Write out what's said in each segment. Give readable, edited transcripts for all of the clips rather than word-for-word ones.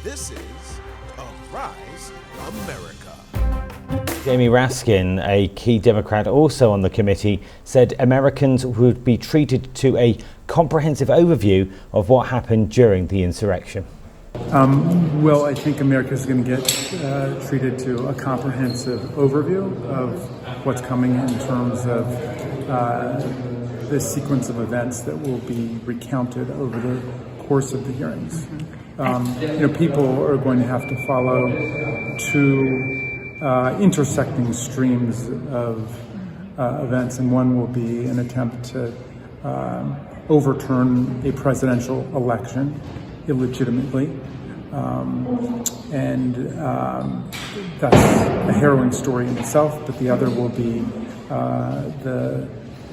This is Arise America. Jamie Raskin, a key Democrat also on the committee, said Americans would be treated to a comprehensive overview of what happened during the insurrection. Well, I think America is going to get treated to a comprehensive overview of what's coming in terms of this sequence of events that will be recounted over the course of the hearings. People are going to have to follow two intersecting streams of events, and one will be an attempt to overturn a presidential election illegitimately, and that's a harrowing story in itself, but the other will be the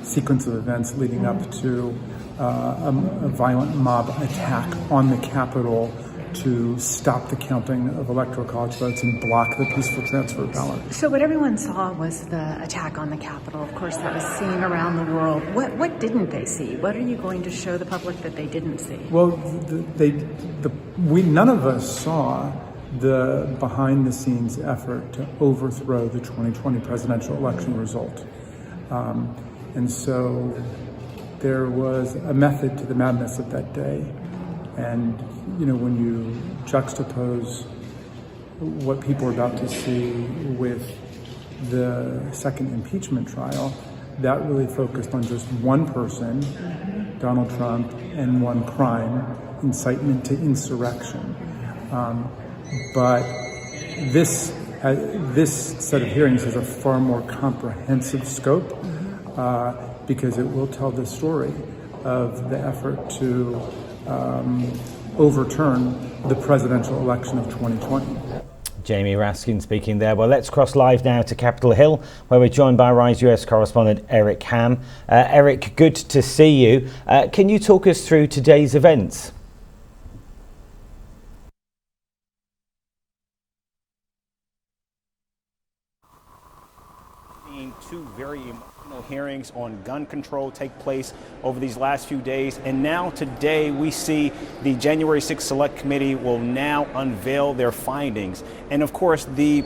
sequence of events leading up to a violent mob attack on the Capitol to stop the counting of electoral college votes and block the peaceful transfer of ballots. So what everyone saw was the attack on the Capitol. Of course, that was seen around the world. What didn't they see? What are you going to show the public that they didn't see? Well, none of us saw the behind-the-scenes effort to overthrow the 2020 presidential election result. And so there was a method to the madness of that day. And, when you juxtapose what people are about to see with the second impeachment trial, that really focused on just one person, Donald Trump, and one crime, incitement to insurrection. But this set of hearings has a far more comprehensive scope because it will tell the story of the effort to overturn the presidential election of 2020. Jamie Raskin speaking there. Well, let's cross live now to Capitol Hill, where we're joined by Rise US correspondent Eric Ham. Eric, good to see you. Can you talk us through today's events? Two very emotional hearings on gun control take place over these last few days, and now today we see the January 6th Select Committee will now unveil their findings. And of course, the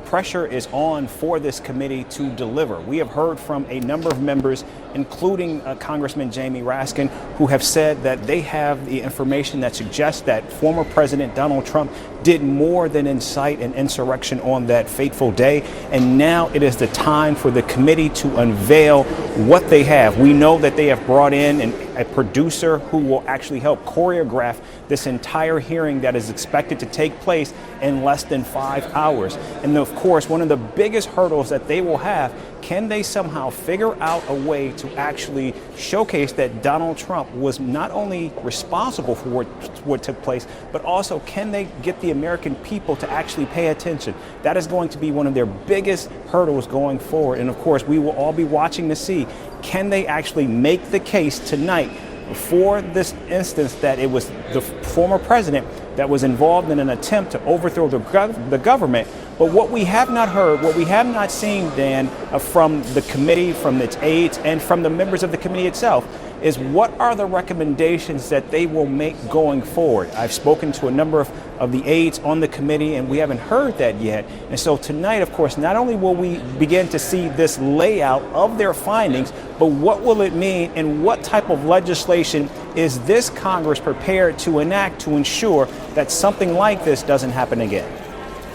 pressure is on for this committee to deliver. We have heard from a number of members, including Congressman Jamie Raskin, who have said that they have the information that suggests that former President Donald Trump did more than incite an insurrection on that fateful day. And now it is the time for the committee to unveil what they have. We know that they have brought in a producer who will actually help choreograph this entire hearing that is expected to take place in less than 5 hours. And of course, one of the biggest hurdles that they will have, can they somehow figure out a way to actually showcase that Donald Trump was not only responsible for what took place, but also can they get the American people to actually pay attention? That is going to be one of their biggest hurdles going forward. And of course, we will all be watching to see, can they actually make the case tonight for this instance that it was the former president that was involved in an attempt to overthrow the government. But what we have not heard, what we have not seen, Dan, from the committee, from its aides, and from the members of the committee itself, is what are the recommendations that they will make going forward. I've spoken to a number of the aides on the committee, and we haven't heard that yet. And so tonight, of course, not only will we begin to see this layout of their findings, but what will it mean and what type of legislation is this Congress prepared to enact to ensure that something like this doesn't happen again?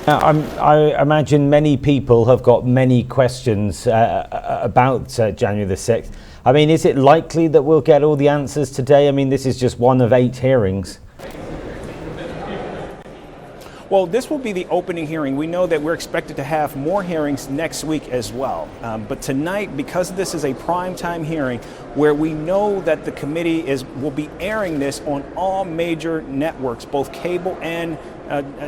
I imagine many people have got many questions about January the 6th. I mean, is it likely that we'll get all the answers today? I mean, this is just one of 8 hearings. Well, this will be the opening hearing. We know that we're expected to have more hearings next week as well. But tonight, because this is a primetime hearing where we know that the committee will be airing this on all major networks, both cable and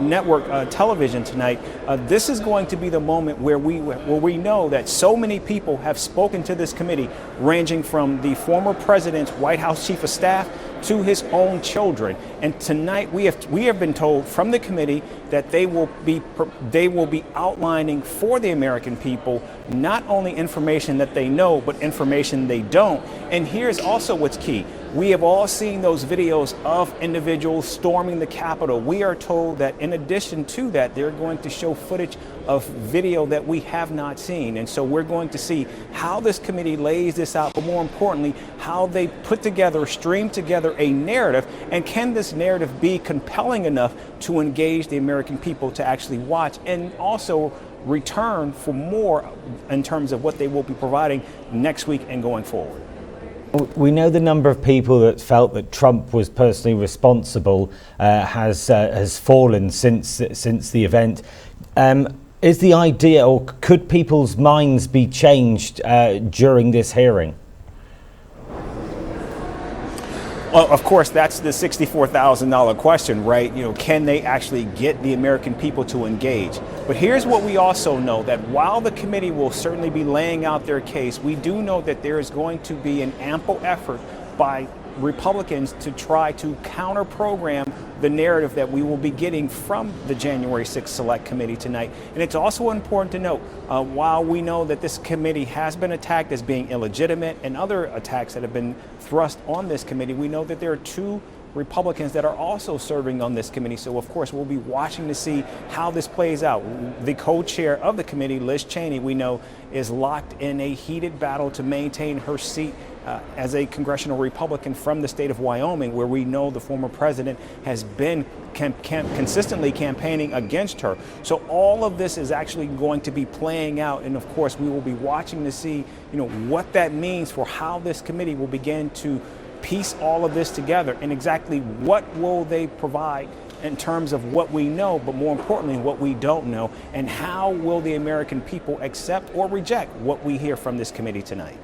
network television tonight, this is going to be the moment where we know that so many people have spoken to this committee, ranging from the former president's White House chief of staff to his own children. And tonight we have been told from the committee that they will be outlining for the American people not only information that they know, but information they don't. And here's also what's key. We have all seen those videos of individuals storming the Capitol. We are told that in addition to that, they're going to show footage of video that we have not seen. And so we're going to see how this committee lays this out, but more importantly, how they put together, stream together a narrative, and can this narrative be compelling enough to engage the American people to actually watch and also return for more in terms of what they will be providing next week and going forward. We know the number of people that felt that Trump was personally responsible has fallen since the event. Is the idea, or could people's minds be changed during this hearing? Well, of course, that's the $64,000 question, right? Can they actually get the American people to engage? But here's what we also know, that while the committee will certainly be laying out their case, we do know that there is going to be an ample effort by Republicans to try to counter-program the narrative that we will be getting from the January 6th Select Committee tonight. And it's also important to note, while we know that this committee has been attacked as being illegitimate and other attacks that have been thrust on this committee, we know that there are two Republicans that are also serving on this committee. So, of course, we'll be watching to see how this plays out. The co-chair of the committee, Liz Cheney, we know is locked in a heated battle to maintain her seat as a congressional Republican from the state of Wyoming, where we know the former president has been consistently campaigning against her. So all of this is actually going to be playing out. And, of course, we will be watching to see, what that means for how this committee will begin to piece all of this together, and exactly what will they provide in terms of what we know, but more importantly, what we don't know, and how will the American people accept or reject what we hear from this committee tonight.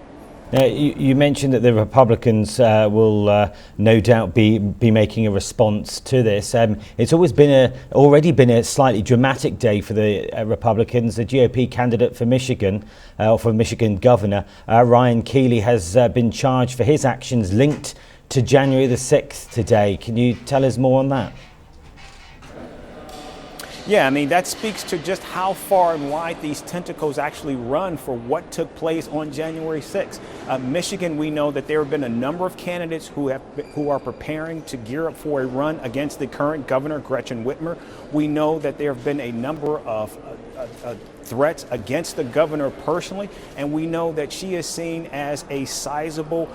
You mentioned that the Republicans will no doubt be making a response to this. It's already been a slightly dramatic day for the Republicans. The GOP candidate for Michigan, or for Michigan governor, Ryan Keeley, has been charged for his actions linked to January the 6th today. Can you tell us more on that? Yeah, that speaks to just how far and wide these tentacles actually run for what took place on January 6th. Michigan, we know that there have been a number of candidates who are preparing to gear up for a run against the current governor, Gretchen Whitmer. We know that there have been a number of threats against the governor personally, and we know that she is seen as a sizable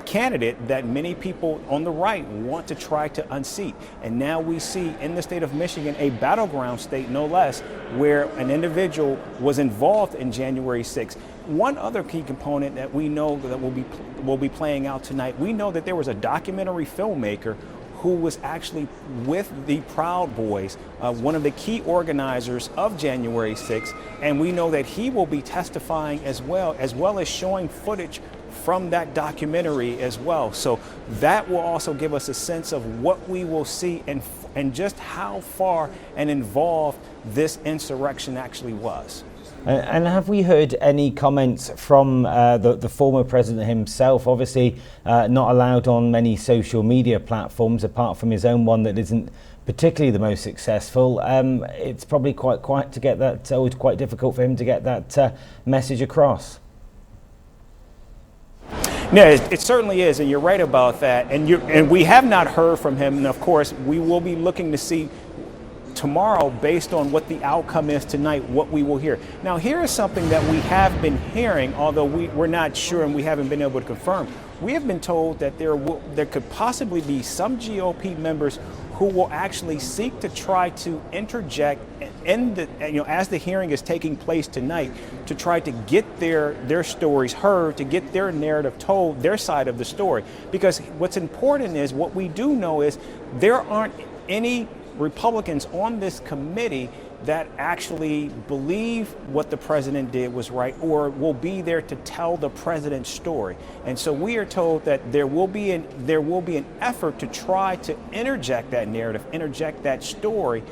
candidate that many people on the right want to try to unseat. And now we see in the state of Michigan, a battleground state no less, where an individual was involved in January 6th. One other key component that we know that will be playing out tonight, we know that there was a documentary filmmaker who was actually with the Proud Boys, one of the key organizers of January 6th, and we know that he will be testifying as well as showing footage from that documentary as well. So that will also give us a sense of what we will see and just how far and involved this insurrection actually was. And have we heard any comments from the former president himself? Obviously not allowed on many social media platforms, apart from his own one that isn't particularly the most successful. It's probably quite to get that, always quite difficult for him to get that message across. No, it certainly is, and you're right about that. And we have not heard from him, and of course we will be looking to see tomorrow, based on what the outcome is tonight, what we will hear. Now, here is something that we have been hearing, although we're not sure and we haven't been able to confirm. We have been told that there could possibly be some GOP members who will actually seek to try to interject in as the hearing is taking place tonight, to try to get their stories heard, to get their narrative told, their side of the story. Because what's important is, what we do know is, there aren't any Republicans on this committee that actually believe what the president did was right, or will be there to tell the president's story. And so we are told that there will be an effort to try to interject that narrative, interject that story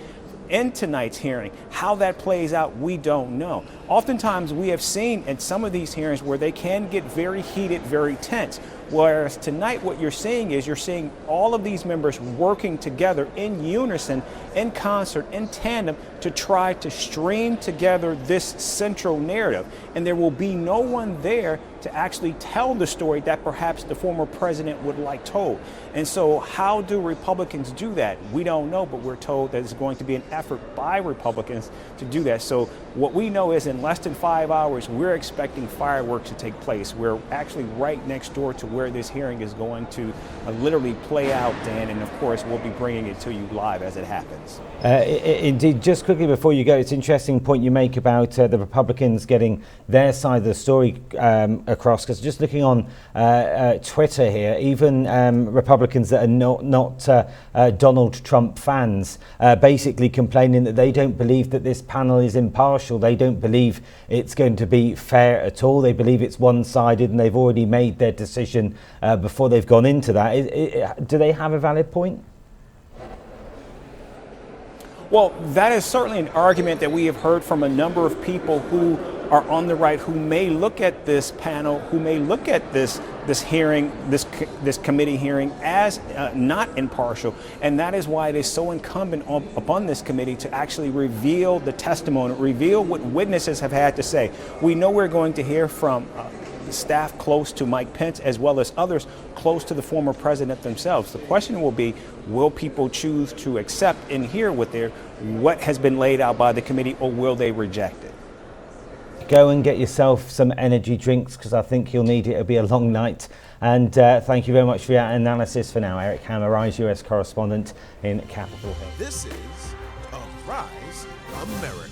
in tonight's hearing. How that plays out, we don't know. Oftentimes we have seen in some of these hearings where they can get very heated, very tense. Whereas tonight what you're seeing is you're seeing all of these members working together in unison, in concert, in tandem to try to stream together this central narrative. And there will be no one there to actually tell the story that perhaps the former president would like told. And so how do Republicans do that? We don't know, but we're told that it's going to be an effort by Republicans to do that. So what we know is in less than 5 hours, we're expecting fireworks to take place. We're actually right next door to where this hearing is going to literally play out, Dan, and of course we'll be bringing it to you live as it happens. Indeed, just quickly before you go, it's an interesting point you make about the Republicans getting their side of the story across, because just looking on Twitter here, even Republicans that are not Donald Trump fans basically complaining that they don't believe that this panel is impartial. They don't believe it's going to be fair at all. They believe it's one-sided, and they've already made their decision before they've gone into that. Do they have a valid point? Well, that is certainly an argument that we have heard from a number of people who are on the right, who may look at this panel, who may look at this hearing, this committee hearing as not impartial. And that is why it is so incumbent upon this committee to actually reveal the testimony, reveal what witnesses have had to say. We know we're going to hear from staff close to Mike Pence, as well as others close to the former president themselves. The question will be, will people choose to accept and hear what has been laid out by the committee, or will they reject it? Go and get yourself some energy drinks, because I think you'll need it. It'll be a long night. And thank you very much for your analysis for now. Eric Hammer, Rise US correspondent in Capitol Hill. This is Arise America.